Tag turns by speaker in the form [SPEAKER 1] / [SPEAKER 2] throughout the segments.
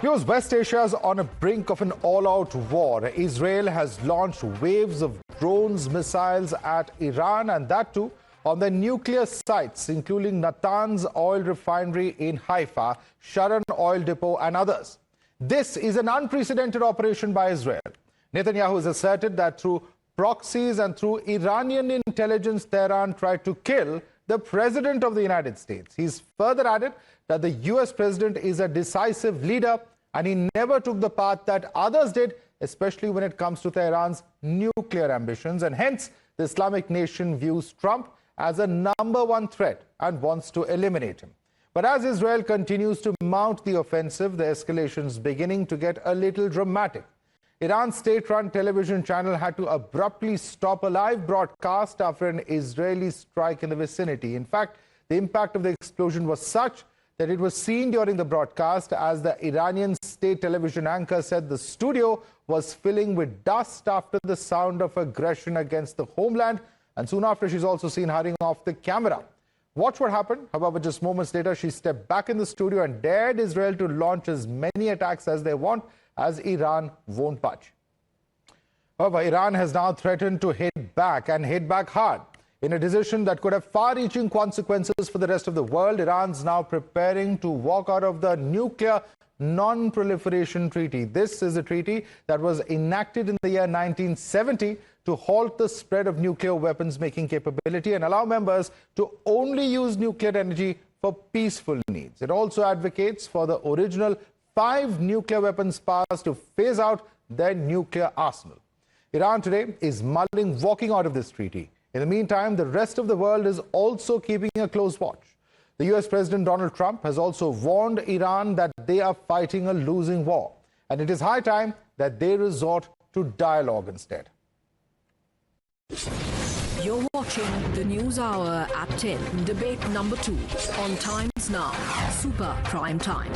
[SPEAKER 1] Because West Asia is on a brink of an all-out war. Israel has launched waves of drones, missiles at Iran, and that too on the nuclear sites, including Natanz oil refinery in Haifa, Sharon oil depot, and others. This is an unprecedented operation by Israel. Netanyahu has asserted that through proxies and through Iranian intelligence, Tehran tried to kill the President of the United States. He's further added that the US President is a decisive leader and he never took the path that others did, especially when it comes to Tehran's nuclear ambitions. And hence, the Islamic nation views Trump as a #1 threat and wants to eliminate him. But as Israel continues to mount the offensive, the escalation is beginning to get a little dramatic. Iran's state-run television channel had to abruptly stop a live broadcast after an Israeli strike in the vicinity. In fact, the impact of the explosion was such that it was seen during the broadcast as the Iranian state television anchor said the studio was filling with dust after the sound of aggression against the homeland, and soon after she's also seen hurrying off the camera. Watch what happened. However, just moments later, she stepped back in the studio and dared Israel to launch as many attacks as they want, as Iran won't budge. However, Iran has now threatened to hit back and hit back hard. In a decision that could have far-reaching consequences for the rest of the world, Iran's now preparing to walk out of the nuclear Non-Proliferation Treaty. This is a treaty that was enacted in the year 1970 to halt the spread of nuclear weapons-making capability and allow members to only use nuclear energy for peaceful needs. It also advocates for the original 5 nuclear weapons powers to phase out their nuclear arsenal. Iran today is mulling walking out of this treaty. In the meantime, the rest of the world is also keeping a close watch. The US President Donald Trump has also warned Iran that they are fighting a losing war, and it is high time that they resort to dialogue instead.
[SPEAKER 2] You're watching the News Hour at 10, debate number 2 on Times Now, Super Prime Time.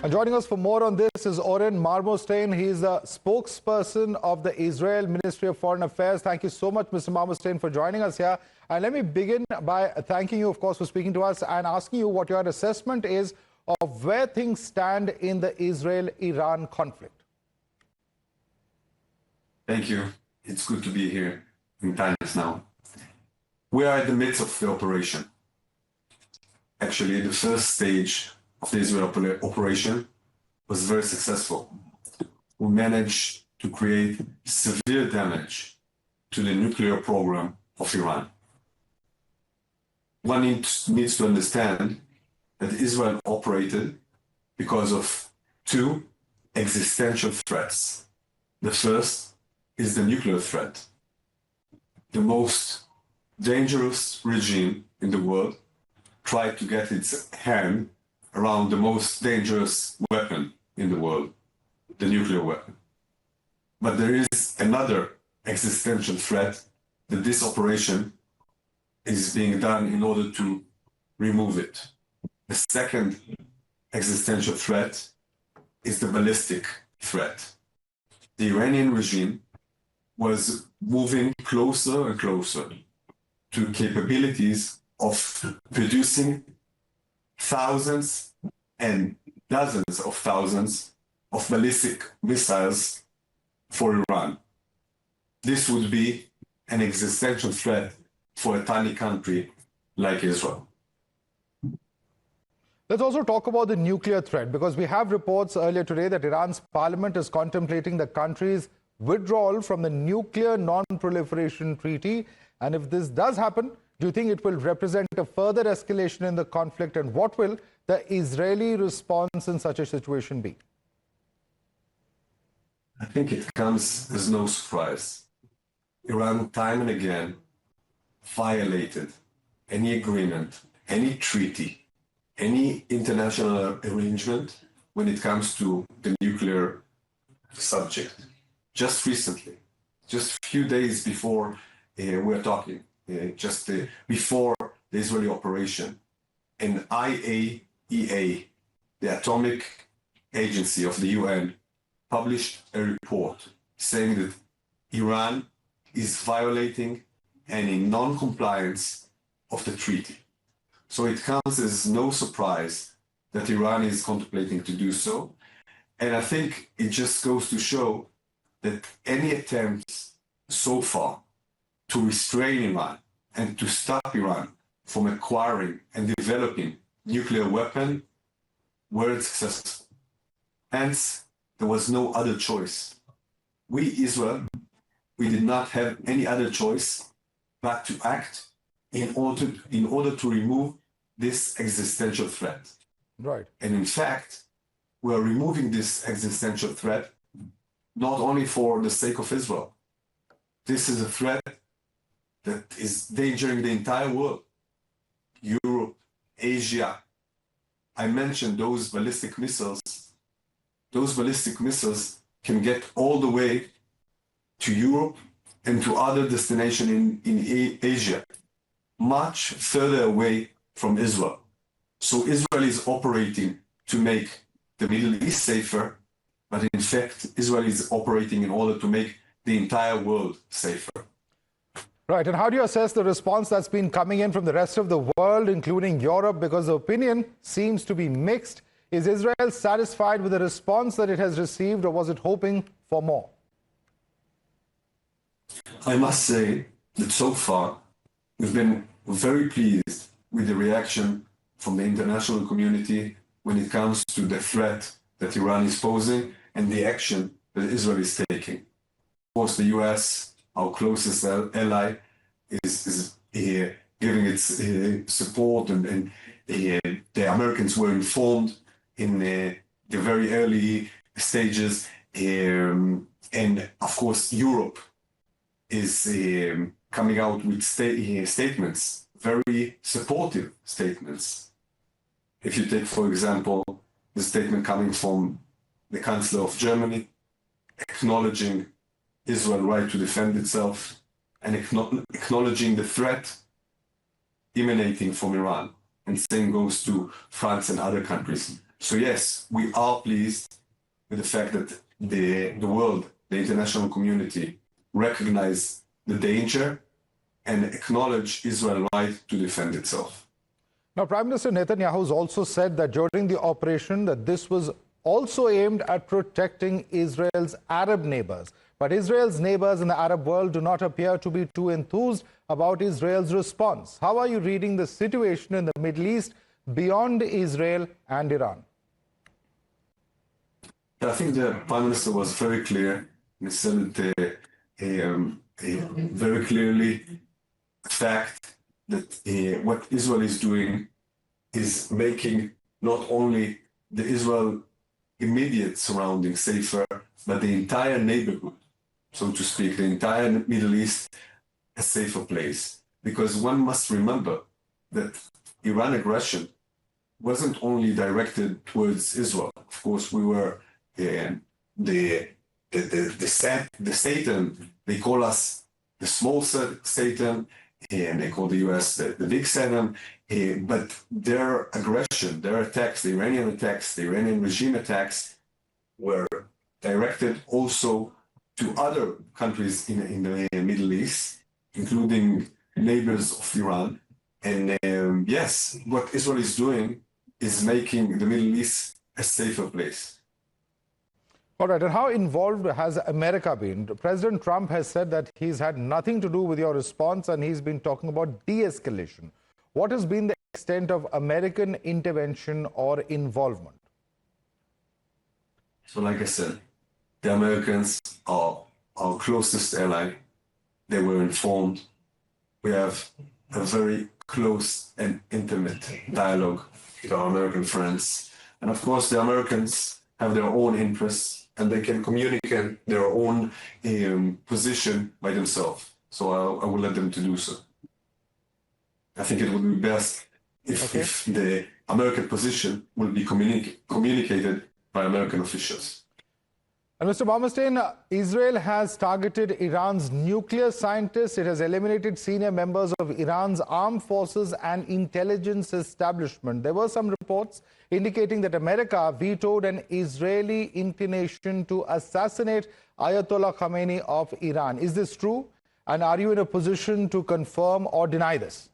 [SPEAKER 1] And joining us for more on this is Oren Marmorstein. He is the spokesperson of the Israel Ministry of Foreign Affairs. Thank you so much, Mr. Marmorstein, for joining us here. And let me begin by thanking you, of course, for speaking to us and asking you what your assessment is of where things stand in the Israel-Iran conflict.
[SPEAKER 3] Thank you. It's good to be here in Times Now. We are in the midst of the operation. Actually, the first stage of the Israel operation was very successful. We managed to create severe damage to the nuclear program of Iran. One needs to understand that Israel operated because of 2 existential threats. The first is the nuclear threat. The most dangerous regime in the world tried to get its hand around the most dangerous weapon in the world, the nuclear weapon. But there is another existential threat that this operation is being done in order to remove it. The second existential threat is the ballistic threat. The Iranian regime was moving closer and closer to capabilities of producing thousands and dozens of thousands of ballistic missiles for Iran. This would be an existential threat for a tiny country like Israel.
[SPEAKER 1] Let's also talk about the nuclear threat, because we have reports earlier today that Iran's parliament is contemplating the country's withdrawal from the Nuclear Non-Proliferation Treaty. And if this does happen, do you think it will represent a further escalation in the conflict, and what will the Israeli response in such a situation be?
[SPEAKER 3] I think it comes as no surprise. Iran time and again violated any agreement, any treaty, any international arrangement when it comes to the nuclear subject. Just recently, just a few days before we're talking, before the Israeli operation, an IAEA, the atomic agency of the UN, published a report saying that Iran is violating and in non-compliance of the treaty. So it comes as no surprise that Iran is contemplating to do so. And I think it just goes to show that any attempts so far to restrain Iran and to stop Iran from acquiring and developing nuclear weapon weren't successful. Hence, there was no other choice. We, Israel, we did not have any other choice but to act in order to remove this existential threat.
[SPEAKER 1] Right.
[SPEAKER 3] And in fact, we are removing this existential threat not only for the sake of Israel. This is a threat that is endangering the entire world. Europe, Asia. I mentioned those ballistic missiles. Those ballistic missiles can get all the way to Europe and to other destinations in Asia, much further away from Israel. So Israel is operating to make the Middle East safer, but in fact, Israel is operating in order to make the entire world safer.
[SPEAKER 1] Right. And how do you assess the response that's been coming in from the rest of the world, including Europe? Because the opinion seems to be mixed. Is Israel satisfied with the response that it has received, or was it hoping for more?
[SPEAKER 3] I must say that so far, we've been very pleased with the reaction from the international community when it comes to the threat that Iran is posing and the action that Israel is taking. Of course, the US, our closest ally, is giving its support, and the Americans were informed in the very early stages. And of course, Europe is coming out with statements, very supportive statements. If you take, for example, the statement coming from the Chancellor of Germany, acknowledging Israel's right to defend itself and acknowledging the threat emanating from Iran, and same goes to France and other countries. So yes, we are pleased with the fact that the world, the international community, recognize the danger and acknowledge Israel's right to defend itself.
[SPEAKER 1] Now, Prime Minister Netanyahu has also said that during the operation that this was also aimed at protecting Israel's Arab neighbors. But Israel's neighbors in the Arab world do not appear to be too enthused about Israel's response. How are you reading the situation in the Middle East beyond Israel and Iran?
[SPEAKER 3] I think the Prime Minister was very clear. He said it very clearly, the fact that what Israel is doing is making not only the Israel immediate surroundings safer, but the entire neighborhood, so to speak, the entire Middle East, a safer place. Because one must remember that Iran aggression wasn't only directed towards Israel. Of course, we were the Satan. They call us the small Satan, and they call the US the big Satan. But their aggression, their attacks, the Iranian attacks, the Iranian regime attacks, were directed also to other countries in the Middle East, including neighbors of Iran. And yes, what Israel is doing is making the Middle East a safer place.
[SPEAKER 1] All right, and how involved has America been? President Trump has said that he's had nothing to do with your response, and he's been talking about de-escalation. What has been the extent of American intervention or involvement?
[SPEAKER 3] So like I said, the Americans are our closest ally. They were informed. We have a very close and intimate dialogue with our American friends. And of course, the Americans have their own interests, and they can communicate their own position by themselves. So I will let them to do so. I think it would be best if the American position will be communicated by American officials.
[SPEAKER 1] And Mr. Marmorstein, Israel has targeted Iran's nuclear scientists. It has eliminated senior members of Iran's armed forces and intelligence establishment. There were some reports indicating that America vetoed an Israeli inclination to assassinate Ayatollah Khamenei of Iran. Is this true? And are you in a position to confirm or deny this?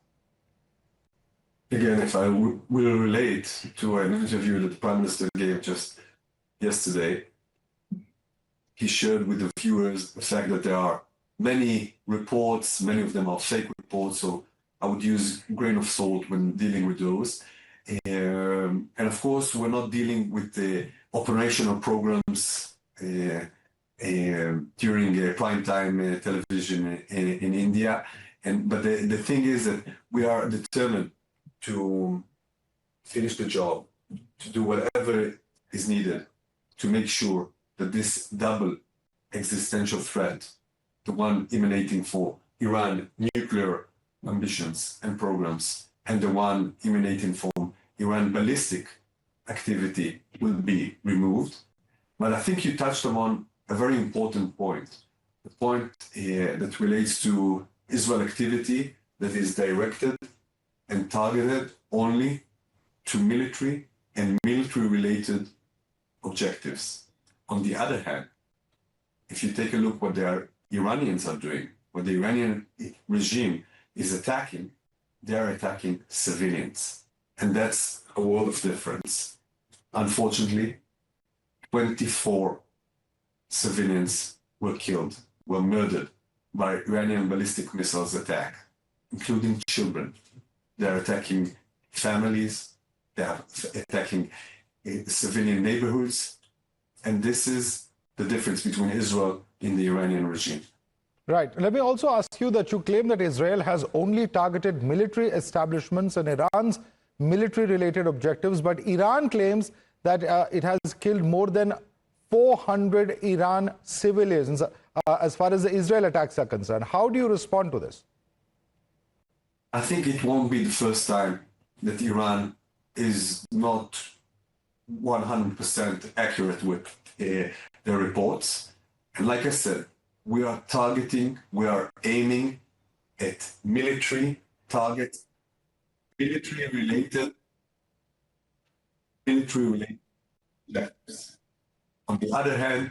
[SPEAKER 3] Again, if I will relate to an interview that the Prime Minister gave just yesterday, he shared with the viewers the fact that there are many reports, many of them are fake reports, so I would use a grain of salt when dealing with those. And of course, we're not dealing with the operational programs during primetime television in India. But the thing is that we are determined to finish the job, to do whatever is needed to make sure that this double existential threat, the one emanating for Iran nuclear ambitions and programs, and the one emanating from Iran ballistic activity will be removed. But I think you touched upon a very important point, the point that relates to Israel activity that is directed and targeted only to military and military-related objectives. On the other hand, if you take a look what the Iranians are doing, what the Iranian regime is attacking, they are attacking civilians. And that's a world of difference. Unfortunately, 24 civilians were killed, were murdered by Iranian ballistic missiles attack, including children. They're attacking families, they're attacking civilian neighborhoods, and this is the difference between Israel and the Iranian regime.
[SPEAKER 1] Right. Let me also ask you that you claim that Israel has only targeted military establishments and Iran's military-related objectives, but Iran claims that it has killed more than 400 Iran civilians as far as the Israel attacks are concerned. How do you respond to this?
[SPEAKER 3] I think it won't be the first time that Iran is not 100% accurate with their reports. And like I said, we are targeting, we are aiming at military targets, military-related objectives. On the other hand,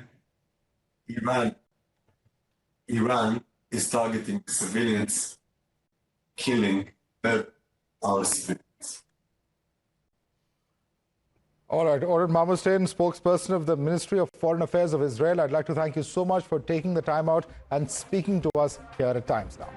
[SPEAKER 3] Iran is targeting civilians, killing our civilians.
[SPEAKER 1] All right, Oren Marmorstein, spokesperson of the Ministry of Foreign Affairs of Israel, I'd like to thank you so much for taking the time out and speaking to us here at Times Now.